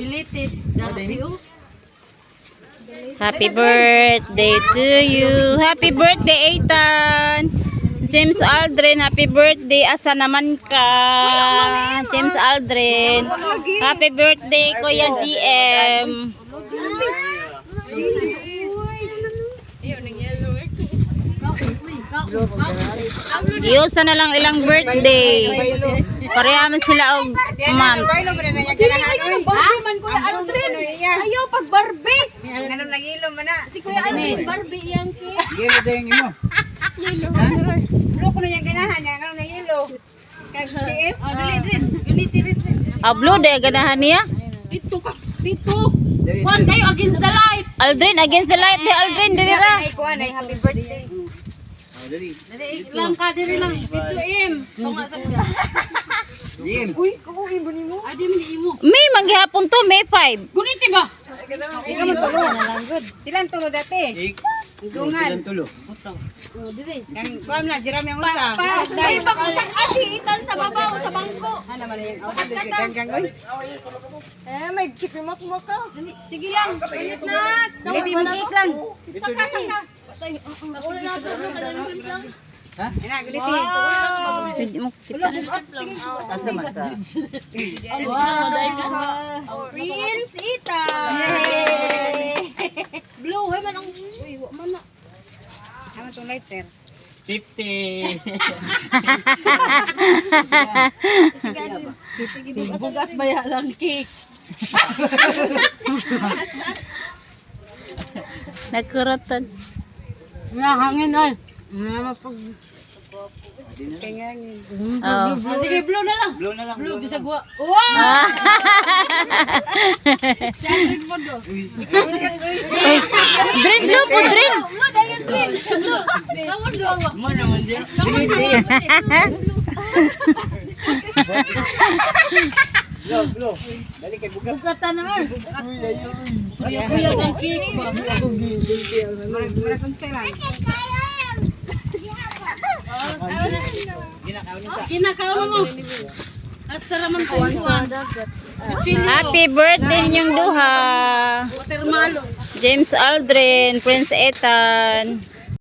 Belated. Happy birthday to you. Happy birthday, Ethan. James Aldrin, happy birthday. Asa naman ka? James Aldrin. Happy birthday, Kuya GM. Diyosa na lang ilang birthday. Parehaman sila og month. Barbie man Kuya Aldrin. Ayaw pag Barbie. Ganun na yelo man na. Si Kuya Aldrin Barbie yan ki. Yelo din mo. Loko na yung ganahan niya. Ganun na yelo. KGM. Dali din. Unity rin. Upload eh, ganahan niya. Dito kas. Dito. Juan kayo against the light. Aldrin, against the light. Di Aldrin, dili ra. Ay, kuha na. Happy birthday. Dali lang ka diri lang. Dito im. Tunga sa ka. Uy, kukuin ba ni mo? Adi man imo. May maghapon to, May 5. Guniti ba? Ikaw man tulo. Silang tulo dati. Dungan. Tulo. Dili. Yang kuha na, jiram yung usa. Ay pa ko sa asitan sa babaw sa bangko. Ano man yung auto? Ganggang, oy. May chip mo ka. Sige lang. Ulit na. Hindi mo cake lang. Saka. Ina, guliti. Pwede mo kita. Asa man sa? Prince Ita. Blue, hay man ang wa man na. Ano itong lighter? 50. Bugat baya lang cake. Nagkuratan. Nga hangin ay. Nga mapag Kaya Oh. sige blue na lang. Blue na lang. Blue bisag wa. Ah. Drin blue po, drin. Mo dayon din. Blue. Kamu dua. Mo naman din. Blue. Dali kay bugas. Kata naman. Kuya ang cake ba? mura kong selang. Kinakaon mo. Hasta raman ko. Happy birthday ninyong duha. Watermelon. James Aldrin, Prince Ethan.